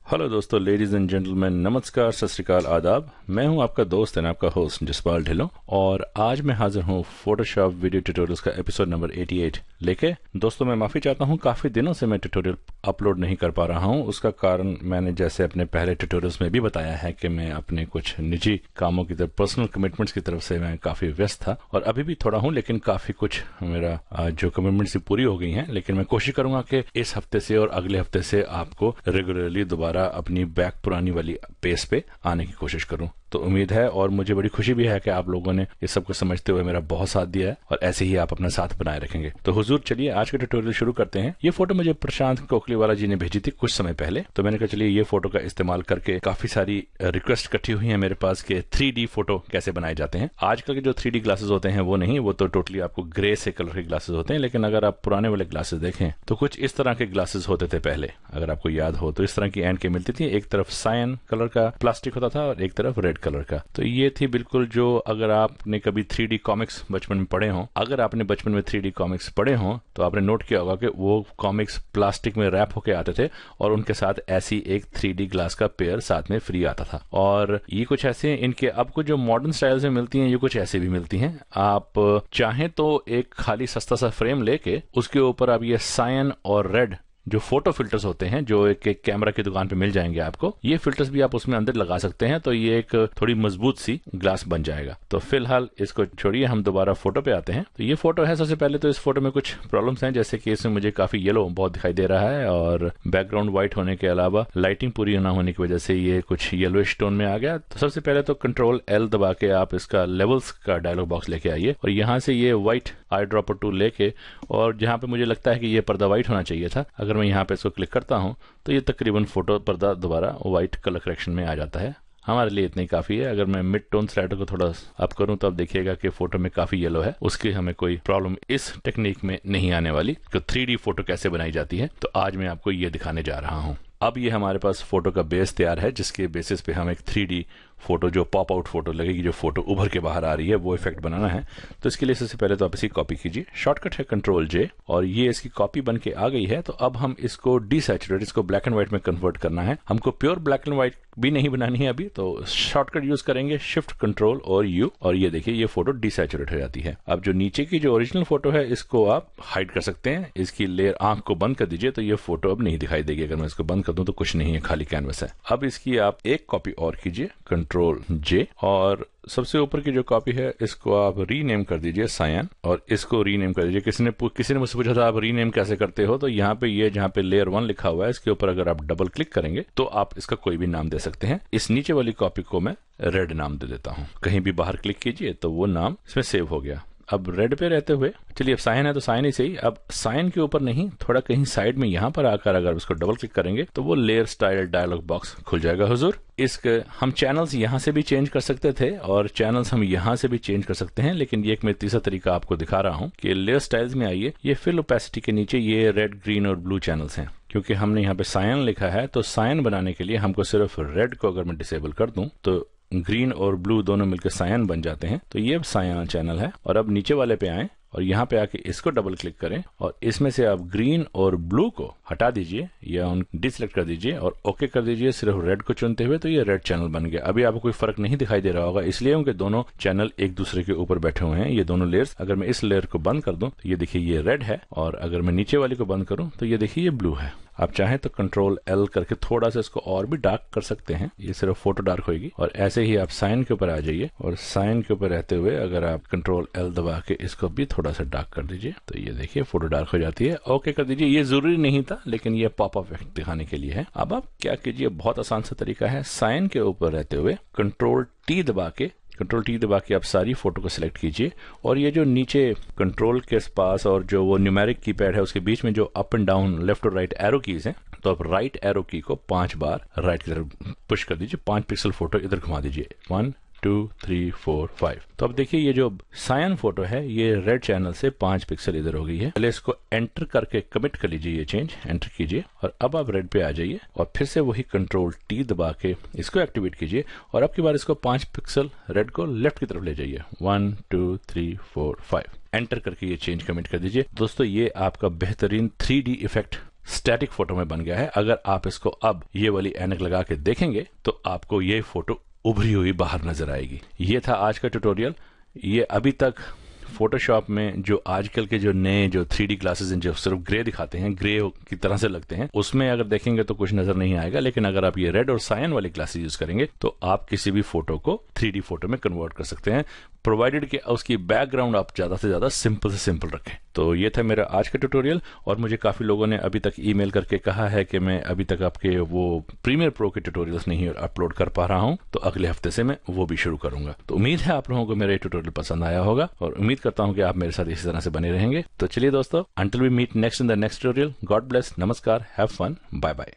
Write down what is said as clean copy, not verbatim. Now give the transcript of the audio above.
Hello दोस्तों, ladies and gentleman, नमस्कार, सत श्री अकाल, आदाब। मैं हूं आपका दोस्त एंड आपका होस्ट जसपाल ढिल्लों और आज मैं हाजिर हूं फोटोशॉप वीडियो ट्यूटोरियल्स का एपिसोड नंबर 88 लेके। दोस्तों मैं माफ़ी चाहता हूं, काफ़ी दिनों से मैं ट्यूटोरियल अपलोड नहीं कर पा रहा हूं। उसका कारण मैंने जैसे अपने पहले ट्यूटोरियल्स में भी बताया है कि मैं अपने कुछ निजी कामों की तरफ, पर्सनल कमिटमेंट्स की तरफ से मैं काफ़ी व्यस्त था और अभी भी थोड़ा हूं, लेकिन काफ़ी कुछ मेरा जो कमिटमेंट्स पूरी हो गई हैं। लेकिन मैं कोशिश करूंगा कि इस हफ्ते से और अगले हफ्ते से आपको रेगुलरली दोबारा अपनी बैक पुरानी वाली पेस पे आने की कोशिश करूं। तो उम्मीद है और मुझे बड़ी खुशी भी है कि आप लोगों ने इस सब को समझते हुए मेरा बहुत साथ दिया है और ऐसे ही आप अपना साथ बनाए रखेंगे। तो हुजूर चलिए आज का ट्यूटोरियल शुरू करते हैं। ये फोटो मुझे प्रशांत कोकलीवाला जी ने भेजी थी कुछ समय पहले, तो मैंने कहा चलिए ये फोटो का इस्तेमाल करके, काफी सारी रिक्वेस्ट इकट्ठी हुई है मेरे पास कि 3D फोटो कैसे बनाए जाते हैं। आजकल के जो 3D ग्लासेस होते हैं वो नहीं, वो तो टोटली आपको ग्रे से कलर के ग्लासेस होते हैं। लेकिन अगर आप पुराने वाले ग्लासेस देखें तो कुछ इस तरह के ग्लासेस होते थे पहले। अगर आपको याद हो तो इस तरह की एंड के मिलती थी, एक तरफ सायन कलर का प्लास्टिक होता था और एक तरफ रेड कलर का। तो ये थी बिल्कुल जो, अगर आपने कभी 3D कॉमिक्स बचपन में पढ़े हों, अगर आपने बचपन में 3D कॉमिक्स पढ़े हों तो आपने नोट किया होगा कि वो कॉमिक्स प्लास्टिक में रैप होके आते थे और उनके साथ ऐसी एक 3D ग्लास का पेयर साथ में फ्री आता था। और ये कुछ ऐसे इनके अब कुछ जो मॉडर्न स्टाइल से मिलती हैं, ये कुछ ऐसे भी मिलती हैं। आप चाहें तो एक खाली सस्ता सा फ्रेम लेके उसके ऊपर आप ये सायन और रेड जो फोटो फिल्टर्स होते हैं, जो एक कैमरा की दुकान पे मिल जाएंगे आपको, ये फिल्टर्स भी आप उसमें अंदर लगा सकते हैं। तो ये एक थोड़ी मजबूत सी ग्लास बन जाएगा। तो फिलहाल इसको छोड़िए, हम दोबारा फोटो पे आते हैं। तो ये फोटो है। सबसे पहले तो इस फोटो में कुछ प्रॉब्लम्स हैं, जैसे कि इसमें मुझे काफी येलो बहुत दिखाई दे रहा है और बैकग्राउंड व्हाइट होने के अलावा लाइटिंग पूरी न होने की वजह से ये कुछ येलोइश टोन में आ गया। तो सबसे पहले तो कंट्रोल L दबा के आप इसका लेवल्स का डायलॉग बॉक्स लेके आइए और यहाँ से ये व्हाइट आई ड्रॉपर टूल लेके, और जहाँ पे मुझे लगता है कि ये पर्दा व्हाइट होना चाहिए था, अगर मैं यहाँ पे इसको क्लिक करता हूँ तो ये तकरीबन फोटो पर्दा दोबारा व्हाइट कलर करेक्शन में आ जाता है। हमारे लिए इतना ही काफी है। अगर मैं मिड टोन स्लाइडर को थोड़ा अप करूं तो आप देखिएगा कि फोटो में काफी येलो है। उसकी हमें कोई प्रॉब्लम इस टेक्निक में नहीं आने वाली। तो 3D फोटो कैसे बनाई जाती है, तो आज मैं आपको ये दिखाने जा रहा हूं। अब ये हमारे पास फोटो का बेस तैयार है, जिसके बेसिस पे हम एक 3D फोटो, जो पॉप आउट फोटो लगेगी, जो फोटो उभर के बाहर आ रही है, वो इफेक्ट बनाना है। तो इसके लिए सबसे पहले तो आप इसी कॉपी कीजिए। शॉर्टकट है कंट्रोल J और ये इसकी कॉपी बन के आ गई है। तो अब हम इसको डीसैचुरेट, इसको ब्लैक एंड व्हाइट में कन्वर्ट करना है। हमको प्योर ब्लैक एंड व्हाइट भी नहीं बनानी है अभी, तो शॉर्टकट यूज करेंगे शिफ्ट कंट्रोल और U, और ये देखिए ये फोटो डीसैचुरेट हो जाती है। अब जो नीचे की जो ओरिजिनल फोटो है, इसको आप हाइड कर सकते हैं। इसकी लेयर, आंख को बंद कर दीजिए तो ये फोटो अब नहीं दिखाई देगी। अगर मैं इसको बंद कर दूं तो कुछ नहीं है, खाली कैनवस है। अब इसकी आप एक कॉपी और कीजिए, कंट्रोल J, और सबसे ऊपर की जो कॉपी है इसको आप रीनेम कर दीजिए सायन, और इसको रीनेम कर दीजिए। किसी ने मुझसे पूछा था आप रीनेम कैसे करते हो, तो यहाँ पे ये जहाँ पे लेयर 1 लिखा हुआ है, इसके ऊपर अगर आप डबल क्लिक करेंगे तो आप इसका कोई भी नाम दे सकते हैं। इस नीचे वाली कॉपी को मैं रेड नाम दे देता हूँ। कहीं भी बाहर क्लिक कीजिए तो वो नाम इसमें सेव हो गया। अब रेड पे रहते हुए, चलिए अब साइन है तो साइन ही सही। अब साइन के ऊपर नहीं, थोड़ा कहीं साइड में यहाँ पर आकर अगर उसको डबल क्लिक करेंगे तो वो लेयर स्टाइल डायलॉग बॉक्स खुल जाएगा। हुजूर, इसके हम चैनल्स यहाँ से भी चेंज कर सकते थे और चैनल्स हम यहाँ से भी चेंज कर सकते हैं, लेकिन ये एक मैं तीसरा तरीका आपको दिखा रहा हूँ कि लेयर स्टाइल्स में आइए। ये फिल ओपेसिटी के नीचे ये रेड, ग्रीन और ब्लू चैनल्स हैं। क्योंकि हमने यहाँ पे सायन लिखा है, तो सायन बनाने के लिए हमको सिर्फ रेड को अगर मैं डिसेबल कर दूं तो ग्रीन और ब्लू दोनों मिलकर सायन बन जाते हैं। तो ये सायन चैनल है। और अब नीचे वाले पे आए और यहाँ पे आके इसको डबल क्लिक करें और इसमें से आप ग्रीन और ब्लू को हटा दीजिए या उन डिसलेक्ट कर दीजिए और ओके कर दीजिए सिर्फ रेड को चुनते हुए। तो ये रेड चैनल बन गया। अभी आपको कोई फर्क नहीं दिखाई दे रहा होगा, इसलिए उनके दोनों चैनल एक दूसरे के ऊपर बैठे हुए हैं। ये दोनों लेयर्स, अगर मैं इस लेयर को बंद कर दूं तो ये देखिए ये रेड है, और अगर मैं नीचे वाली को बंद करूं तो ये देखिए ये ब्लू है। आप चाहें तो कंट्रोल L करके थोड़ा सा इसको और भी डार्क कर सकते हैं, ये सिर्फ फोटो डार्क होगी। और ऐसे ही आप साइन के ऊपर आ जाइए और साइन के ऊपर रहते हुए अगर आप कंट्रोल L दबा के इसको भी थोड़ा सा डार्क कर दीजिए तो ये देखिए फोटो डार्क हो जाती है। ओके कर दीजिए। ये जरूरी नहीं था, लेकिन ये पॉप अप इफेक्ट दिखाने के लिए है। अब आप क्या कीजिए, बहुत आसान सा तरीका है। साइन के ऊपर रहते हुए कंट्रोल T दबा के आप सारी फोटो को सिलेक्ट कीजिए और ये जो नीचे कंट्रोल के पास और जो वो न्यूमेरिक कीपैड है उसके बीच में जो अप एंड डाउन, लेफ्ट और राइट एरो कीज हैं, तो आप राइट एरो की को 5 बार राइट की तरफ पुश कर दीजिए। 5 पिक्सल फोटो इधर घुमा दीजिए। 1 2 3 4 5। तो अब देखिए ये जो सायन फोटो है ये रेड चैनल से 5 पिक्सल इधर हो गई है। पहले इसको एंटर करके कमिट कर लीजिए, ये चेंज एंटर कीजिए और अब आप रेड पे आ जाइए और फिर से वही कंट्रोल T दबा के इसको एक्टिवेट कीजिए और अब की बार इसको 5 पिक्सल रेड को लेफ्ट की तरफ ले जाइए। 1 2 3 4 5 एंटर करके ये चेंज कमिट कर दीजिए। दोस्तों ये आपका बेहतरीन 3D इफेक्ट स्टैटिक फोटो में बन गया है। अगर आप इसको अब ये वाली ऐनक लगा के देखेंगे तो आपको ये फोटो उभरी हुई बाहर नजर आएगी। ये था आज का ट्यूटोरियल। ये अभी तक फोटोशॉप में जो आजकल के जो नए जो 3D ग्लासेस हैं जो सिर्फ ग्रे दिखाते हैं, ग्रे की तरह से लगते हैं, उसमें अगर देखेंगे तो कुछ नजर नहीं आएगा। लेकिन अगर आप ये रेड और सायन वाली ग्लासेस यूज करेंगे तो आप किसी भी फोटो को 3D फोटो में कन्वर्ट कर सकते हैं, प्रोवाइडेड कि उसकी बैकग्राउंड आप ज्यादा से ज्यादा सिंपल से सिंपल रखें। तो ये था मेरा आज का ट्यूटोरियल। और मुझे काफी लोगों ने अभी तक ईमेल करके कहा है कि मैं अभी तक आपके वो प्रीमियर प्रो के ट्यूटोरियल्स नहीं अपलोड कर पा रहा हूं, तो अगले हफ्ते से मैं वो भी शुरू करूंगा। तो उम्मीद है आप लोगों को मेरा ये ट्यूटोरियल पसंद आया होगा और उम्मीद करता हूं कि आप मेरे साथ इसी तरह से बने रहेंगे। तो चलिए दोस्तों, until we meet next in the next tutorial, God bless, नमस्कार, हैव फन, बाय बाय।